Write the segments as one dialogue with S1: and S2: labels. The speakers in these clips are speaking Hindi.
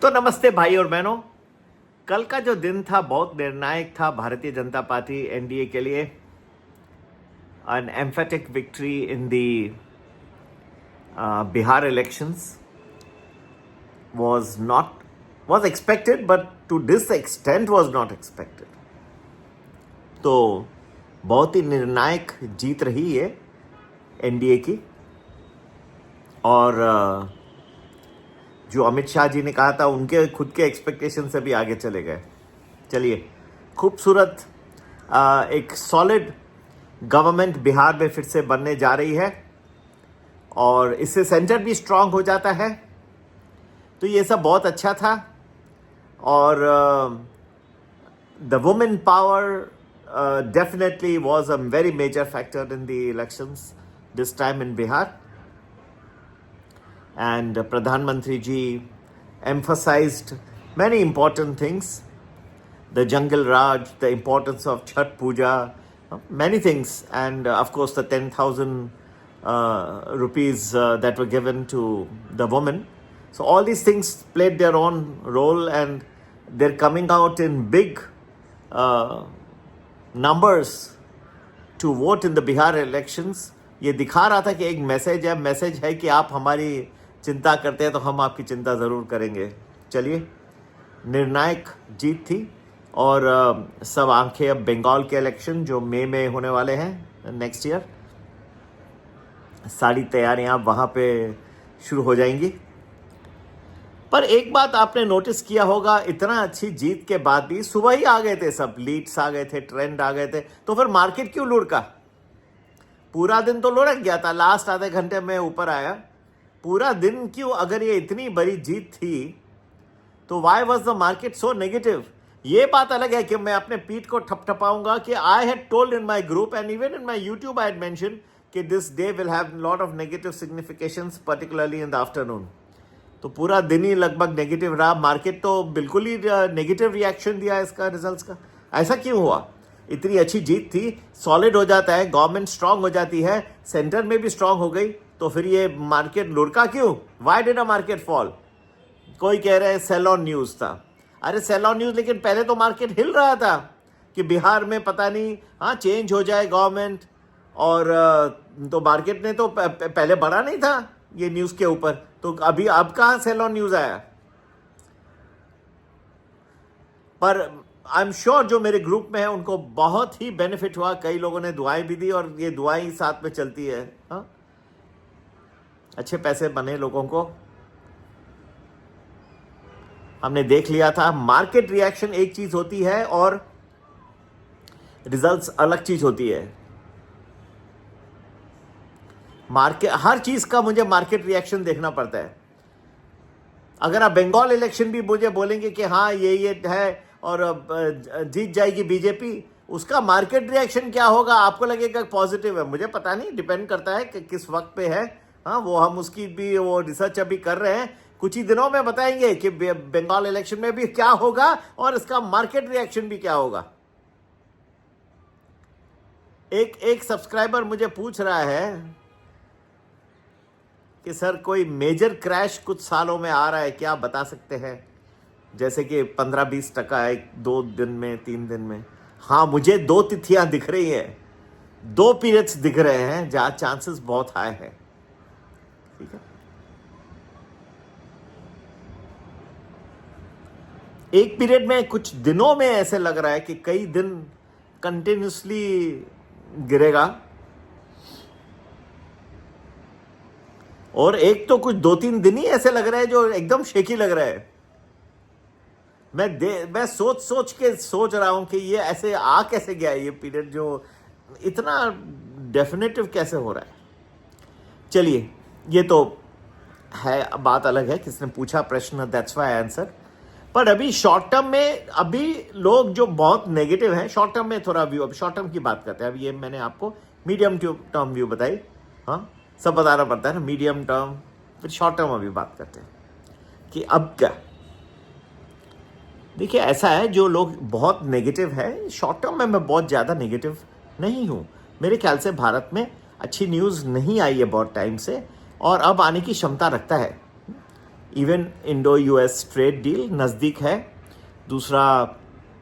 S1: तो नमस्ते भाई और बहनों। कल का जो दिन था बहुत निर्णायक था भारतीय जनता पार्टी एनडीए के लिए। An emphatic victory in the Bihar elections was expected, but to this extent was not expected. तो बहुत ही निर्णायक जीत रही है एनडीए की। और जो अमित शाह जी ने कहा था उनके खुद के एक्सपेक्टेशन से भी आगे चले गए। चलिए, खूबसूरत एक सॉलिड गवर्नमेंट बिहार में फिर से बनने जा रही है और इससे सेंटर भी स्ट्रांग हो जाता है। तो ये सब बहुत अच्छा था। और the women power definitely was a very major factor in the elections this time in Bihar. And Pradhan Mantri ji emphasized many important things: the Jungle Raj, the importance of Chhat Puja, many things, and of course the 10,000 rupees that were given to the women. So all these things played their own role, and they're coming out in big numbers to vote in the Bihar elections. ये दिखा रहा था कि एक मैसेज है कि आप हमारी चिंता करते हैं तो हम आपकी चिंता ज़रूर करेंगे। चलिए, निर्णायक जीत थी और सब आंखें अब बंगाल के इलेक्शन जो मई में होने वाले हैं नेक्स्ट ईयर, सारी तैयारियां वहाँ पे शुरू हो जाएंगी। पर एक बात आपने नोटिस किया होगा, इतना अच्छी जीत के बाद भी सुबह ही आ गए थे सब, लीड्स आ गए थे, ट्रेंड आ गए थे, तो फिर मार्केट क्यों लुढ़का? पूरा दिन तो लुढ़क गया था, लास्ट आधे घंटे में ऊपर आया। पूरा दिन क्यों? अगर ये इतनी बड़ी जीत थी तो why was the market so negative? ये बात अलग है कि मैं अपने पीठ को ठपठपाऊंगा कि I had told in my group and even in my YouTube I had mention कि this day will have lot of negative significations particularly in the afternoon. तो पूरा दिन ही लगभग नेगेटिव रहा। मार्केट तो बिल्कुल ही नेगेटिव रिएक्शन दिया इसका, रिजल्ट्स का। ऐसा क्यों हुआ? इतनी अच्छी जीत थी, सॉलिड हो जाता है, गवर्नमेंट स्ट्रांग हो जाती है, सेंटर में भी स्ट्रांग हो गई, तो फिर ये मार्केट लुढ़का क्यों? Why did a market fall? कोई कह रहे हैं सेल ऑन न्यूज था। अरे सेल ऑन न्यूज, लेकिन पहले तो मार्केट हिल रहा था कि बिहार में पता नहीं चेंज हो जाए गवर्नमेंट। और तो मार्केट ने तो पहले बढ़ा नहीं था ये न्यूज के ऊपर, तो अभी अब कहां सेल ऑन न्यूज आया? पर आई एम श्योर जो मेरे ग्रुप में है उनको बहुत ही बेनिफिट हुआ। कई लोगों ने दुआएं भी दी और ये दुआएं साथ में चलती है। अच्छे पैसे बने लोगों को, हमने देख लिया था। मार्केट रिएक्शन एक चीज होती है और रिजल्ट्स अलग चीज होती है। मार्केट, हर चीज का मुझे मार्केट रिएक्शन देखना पड़ता है। अगर आप बंगाल इलेक्शन भी मुझे बोलेंगे कि हाँ ये है और जीत जाएगी बीजेपी, उसका मार्केट रिएक्शन क्या होगा? आपको लगेगा पॉजिटिव है, मुझे पता नहीं, डिपेंड करता है कि किस वक्त पे है। वो हम उसकी भी वो रिसर्च अभी कर रहे हैं। कुछ ही दिनों में बताएंगे कि बंगाल इलेक्शन में भी क्या होगा और इसका मार्केट रिएक्शन भी क्या होगा। एक सब्सक्राइबर मुझे पूछ रहा है कि सर कोई मेजर क्रैश कुछ सालों में आ रहा है क्या, बता सकते हैं? जैसे कि 15-20% एक 2 दिन में, 3 दिन में। हाँ, मुझे 2 तिथियां दिख रही हैं, 2 पीरियड्स दिख रहे हैं जहां चांसेस बहुत हाई है। ठीक है, एक पीरियड में कुछ दिनों में ऐसे लग रहा है कि कई दिन कंटिन्यूसली गिरेगा, और एक तो कुछ 2-3 दिन ही ऐसे लग रहे हैं जो एकदम शेकी लग रहा है। मैं सोच रहा हूं कि ये ऐसे आ कैसे गया, ये पीरियड जो इतना डेफिनेटिव कैसे हो रहा है। चलिए, ये तो है, बात अलग है, किसने पूछा प्रश्न, दैट्स व्हाई आंसर। पर अभी शॉर्ट टर्म में, अभी लोग जो बहुत नेगेटिव हैं, शॉर्ट टर्म में थोड़ा व्यू, अब शॉर्ट टर्म की बात करते हैं। अब ये मैंने आपको मीडियम टर्म व्यू बताई। सब बताना पड़ता है ना, मीडियम टर्म, फिर शॉर्ट टर्म अभी बात करते हैं कि अब क्या। देखिए, ऐसा है, जो लोग बहुत नेगेटिव है, शॉर्ट टर्म में मैं बहुत ज़्यादा नेगेटिव नहीं हूँ। मेरे ख्याल से भारत में अच्छी न्यूज़ नहीं आई है बहुत टाइम से, और अब आने की क्षमता रखता है। Even Indo US trade deal नज़दीक है। दूसरा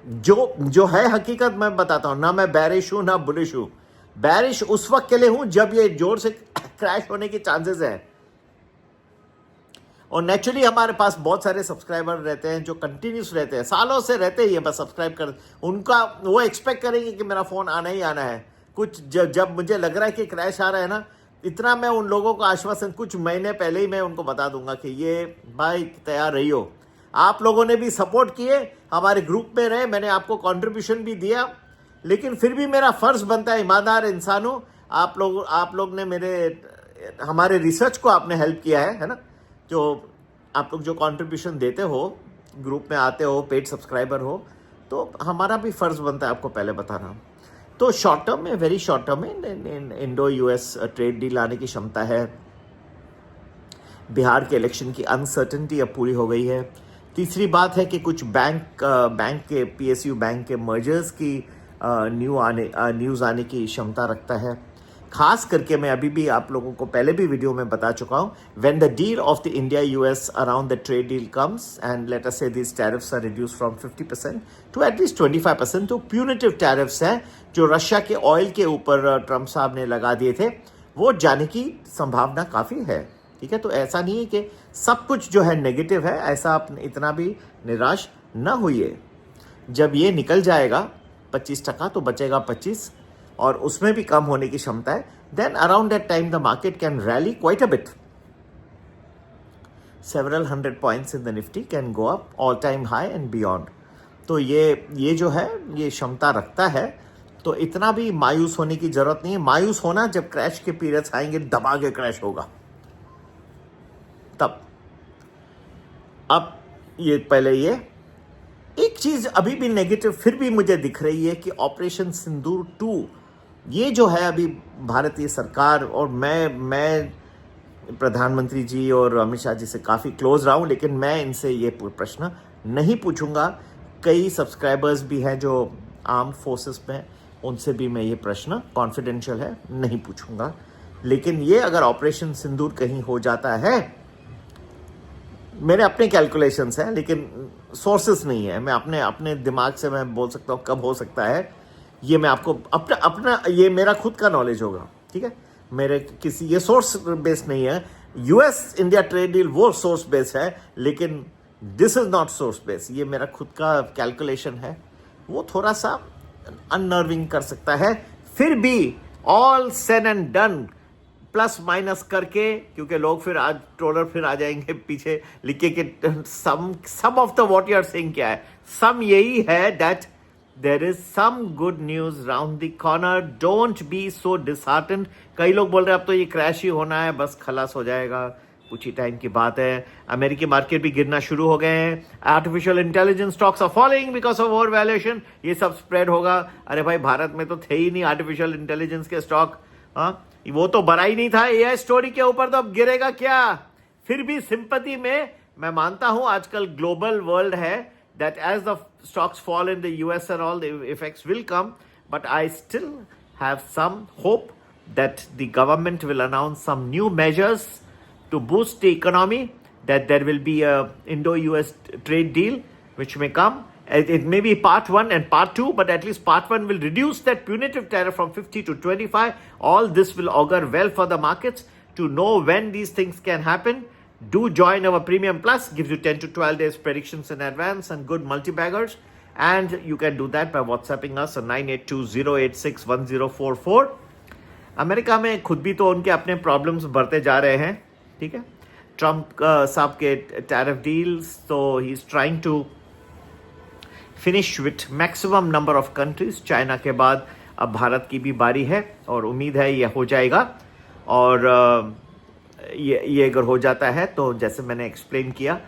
S1: जो है हकीकत मैं बताता हूँ, ना मैं बैरिश हूँ ना बुलिश हूँ। बैरिश उस वक्त के लिए हूँ जब ये जोर से क्रैश होने की चांसेस है। और नेचुरली हमारे पास बहुत सारे सब्सक्राइबर रहते हैं जो कंटिन्यूस रहते हैं, सालों से रहते ही है, बस सब्सक्राइब कर, उनका वो एक्सपेक्ट करेंगे कि मेरा फ़ोन आना ही आना है। कुछ जब मुझे लग रहा है कि क्रैश आ रहा है ना, इतना मैं उन लोगों को आश्वासन कुछ महीने पहले ही मैं उनको बता दूंगा कि ये भाई तैयार रहियो। आप लोगों ने भी सपोर्ट किए, हमारे ग्रुप में रहे, मैंने आपको कंट्रीब्यूशन भी दिया, लेकिन फिर भी मेरा फ़र्ज़ बनता है, ईमानदार इंसान हूँ। आप लोग ने हमारे रिसर्च को आपने हेल्प किया है ना। जो आप लोग जो कंट्रीब्यूशन देते हो, ग्रुप में आते हो, पेड सब्सक्राइबर हो, तो हमारा भी फ़र्ज़ बनता है आपको पहले बताना। तो शॉर्ट टर्म में, वेरी शॉर्ट टर्म में इंडो यूएस ट्रेड डील आने की क्षमता है। बिहार के इलेक्शन की अनसर्टेनिटी अब पूरी हो गई है। तीसरी बात है कि कुछ बैंक के पीएसयू बैंक के मर्जर्स की न्यूज़ आने की क्षमता रखता है। खास करके मैं अभी भी आप लोगों को पहले भी वीडियो में बता चुका हूँ, when the deal of the India US around the trade deal comes and let us say this tariffs are reduced from 50% to at least 25%, तो प्यूनिटिव टैरिफ्स हैं जो रशिया के ऑयल के ऊपर ट्रंप साहब ने लगा दिए थे, वो जाने की संभावना काफ़ी है। ठीक है, तो ऐसा नहीं है कि सब कुछ जो है नेगेटिव है, ऐसा आप इतना भी निराश न होइए। जब ये निकल जाएगा 25% तो बचेगा 25, और उसमें भी कम होने की क्षमता है। Then around that time the market can rally quite a bit, several 100 points in the Nifty can go up all time high and beyond. तो ये जो है ये क्षमता रखता है, तो इतना भी मायूस होने की जरूरत नहीं है। मायूस होना जब क्रैश के पीरियड्स आएंगे, दबा के क्रैश होगा तब। अब ये पहले ये एक चीज अभी भी नेगेटिव फिर भी मुझे दिख रही है कि ऑपरेशन सिंदूर 2, ये जो है अभी भारतीय सरकार, और मैं प्रधानमंत्री जी और अमित शाह जी से काफ़ी क्लोज रहा हूँ, लेकिन मैं इनसे ये प्रश्न नहीं पूछूंगा। कई सब्सक्राइबर्स भी हैं जो आर्म फोर्सेस में, उनसे भी मैं ये प्रश्न, कॉन्फिडेंशियल है, नहीं पूछूंगा। लेकिन ये अगर ऑपरेशन सिंदूर कहीं हो जाता है, मेरे अपने कैलकुलेशंस हैं लेकिन सोर्सेस नहीं है, मैं अपने दिमाग से मैं बोल सकता हूँ कब हो सकता है, ये मैं आपको अपना ये मेरा खुद का नॉलेज होगा। ठीक है, मेरे किसी ये सोर्स बेस्ड नहीं है। यूएस इंडिया ट्रेड डील वो सोर्स बेस्ड है, लेकिन this is not source based, ये मेरा खुद का कैलकुलेशन है। वो थोड़ा सा अननर्विंग कर सकता है, फिर भी all said and done plus minus करके, क्योंकि लोग फिर आज ट्रोलर फिर आ जाएंगे पीछे लिख के कि sum of the what you are saying क्या है। सम यही है that there is some good news round the corner, don't be so disheartened. कई लोग बोल रहे हैं अब तो ये क्रैश ही होना है, बस खलास हो जाएगा, कुछ ही टाइम की बात है। अमेरिकी मार्केट भी गिरना शुरू हो गए हैं। Artificial intelligence stocks are following because of over valuation, ये सब स्प्रेड होगा। अरे भाई, भारत में तो थे ही नहीं आर्टिफिशियल इंटेलिजेंस के स्टॉक, हाँ वो तो बड़ा ही नहीं था। एआई स्टोरी के ऊपर तो अब गिरेगा क्या। फिर भी सिंपैथी में मैं मानता हूं, आजकल ग्लोबल वर्ल्ड है, that as the stocks fall in the US and all the effects will come, but I still have some hope that the government will announce some new measures to boost the economy, that there will be a Indo-US trade deal which may come. It may be part 1 and part 2, but at least part 1 will reduce that punitive tariff from 50 to 25. All this will augur well for the markets. To know when these things can happen, do join our Premium Plus, gives you 10 to 12 days predictions in advance and good multi-baggers. And you can do that by WhatsApping us on 9820861044. America में खुद भी तो उनके अपने प्रॉब्लम्स बढ़ते जा रहे हैं। ठीक है, ट्रंप साहब के टैरिफ डील्स, तो he is trying to finish with maximum number of countries. China के बाद अब भारत की भी बारी है और उम्मीद है ये हो जाएगा। और ये अगर हो जाता है तो जैसे मैंने एक्सप्लेन किया,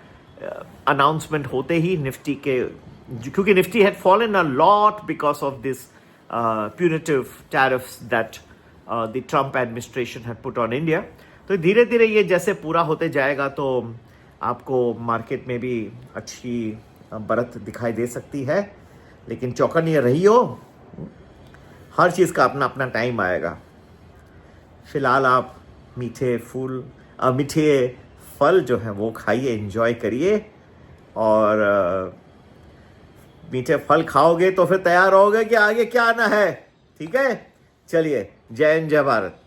S1: अनाउंसमेंट होते ही निफ्टी के, क्योंकि Nifty had fallen a lot because of this punitive tariffs that the Trump administration had put on India. तो धीरे धीरे ये जैसे पूरा होते जाएगा तो आपको मार्केट में भी अच्छी बढ़त दिखाई दे सकती है, लेकिन चौकन्ने रहियो, हर चीज़ का अपना अपना टाइम आएगा। फिलहाल आप मीठे फल जो है वो खाइए, एंजॉय करिए, और मीठे फल खाओगे तो फिर तैयार रहोगे कि आगे क्या आना है। ठीक है, चलिए, जय हिंद, जय भारत।